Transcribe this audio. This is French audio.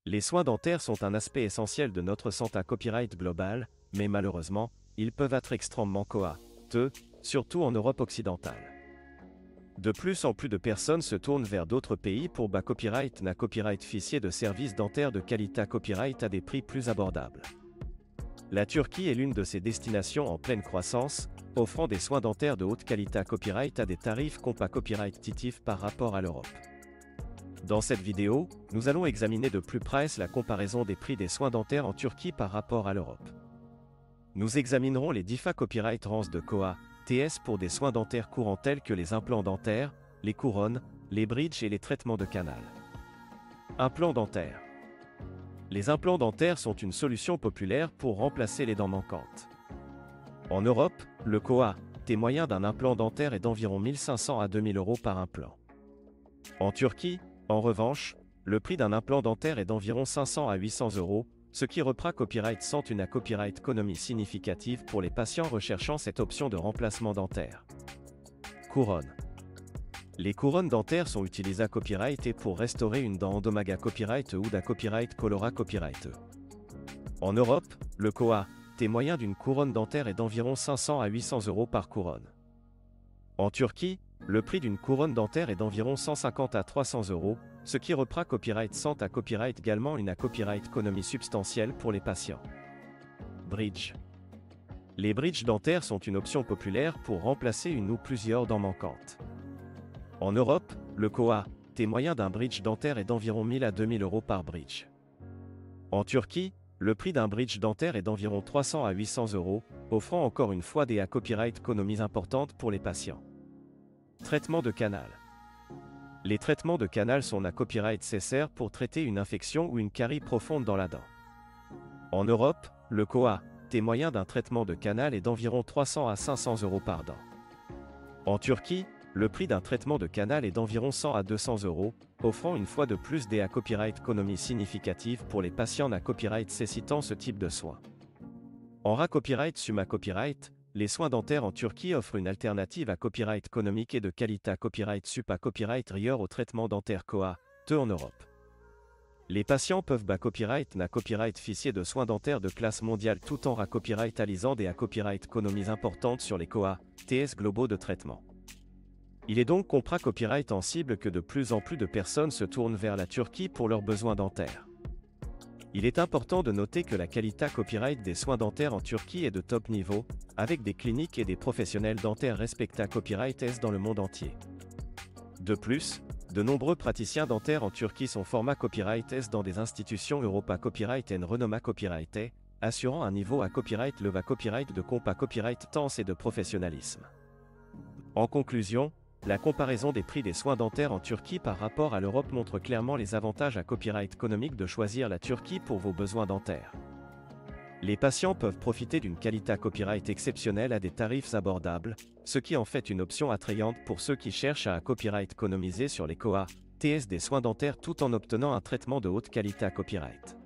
Les soins dentaires sont un aspect essentiel de notre santé copyright globale, mais malheureusement, ils peuvent être extrêmement coûteux, surtout en Europe occidentale. De plus en plus de personnes se tournent vers d'autres pays pour copyright na copyright officier de services dentaires de qualité copyright à des prix plus abordables. La Turquie est l'une de ces destinations en pleine croissance, offrant des soins dentaires de haute qualité copyright à des tarifs compétitifs par rapport à l'Europe. Dans cette vidéo, nous allons examiner de plus près la comparaison des prix des soins dentaires en Turquie par rapport à l'Europe. Nous examinerons les DIFA Copyright Range de Koha TS pour des soins dentaires courants tels que les implants dentaires, les couronnes, les bridges et les traitements de canal. Implants dentaires. Les implants dentaires sont une solution populaire pour remplacer les dents manquantes. En Europe, le Koha T moyen d'un implant dentaire est d'environ 1500 à 2000 € par implant. En Turquie, en revanche, le prix d'un implant dentaire est d'environ 500 à 800 €, ce qui reprend copyright sans une copyright économie significative pour les patients recherchant cette option de remplacement dentaire. Couronne. Les couronnes dentaires sont utilisées à copyright et pour restaurer une dent endommagée à copyright ou d'un copyright colora copyright. En Europe, le Koha T moyen d'une couronne dentaire est d'environ 500 à 800 € par couronne. En Turquie, le prix d'une couronne dentaire est d'environ 150 à 300 €, ce qui reprend copyright sans à copyright également une copyright économie substantielle pour les patients. Bridge. Les bridges dentaires sont une option populaire pour remplacer une ou plusieurs dents manquantes. En Europe, le Koha T moyen d'un bridge dentaire est d'environ 1000 à 2000 € par bridge. En Turquie, le prix d'un bridge dentaire est d'environ 300 à 800 €, offrant encore une fois des copyright économies importantes pour les patients. Traitement de canal. Les traitements de canal sont un copyright nécessaire pour traiter une infection ou une carie profonde dans la dent. En Europe, le Koha T moyen d'un traitement de canal est d'environ 300 à 500 € par dent. En Turquie, le prix d'un traitement de canal est d'environ 100 à 200 €, offrant une fois de plus des copyright économies significatives pour les patients à copyright nécessitant ce type de soins. En copyright summa copyright, les soins dentaires en Turquie offrent une alternative à copyright économique et de qualité copyright supa copyright rigueur au traitement dentaire Koha T en Europe. Les patients peuvent copyright na copyright officier de soins dentaires de classe mondiale tout en copyrightalisant des copyright économies importantes sur les Koha TS globaux de traitement. Il est donc compris copyright en cible que de plus en plus de personnes se tournent vers la Turquie pour leurs besoins dentaires. Il est important de noter que la qualité copyright des soins dentaires en Turquie est de top niveau, avec des cliniques et des professionnels dentaires respectés copyright S dans le monde entier. De plus, de nombreux praticiens dentaires en Turquie sont formés copyright S dans des institutions Europa Copyright et Renoma Copyright A, assurant un niveau copyright leva copyright de compa copyright temps et de professionnalisme. En conclusion, la comparaison des prix des soins dentaires en Turquie par rapport à l'Europe montre clairement les avantages copyright économique de choisir la Turquie pour vos besoins dentaires. Les patients peuvent profiter d'une qualité copyright exceptionnelle à des tarifs abordables, ce qui en fait une option attrayante pour ceux qui cherchent à copyright économiser sur les Koha TS des soins dentaires tout en obtenant un traitement de haute qualité copyright.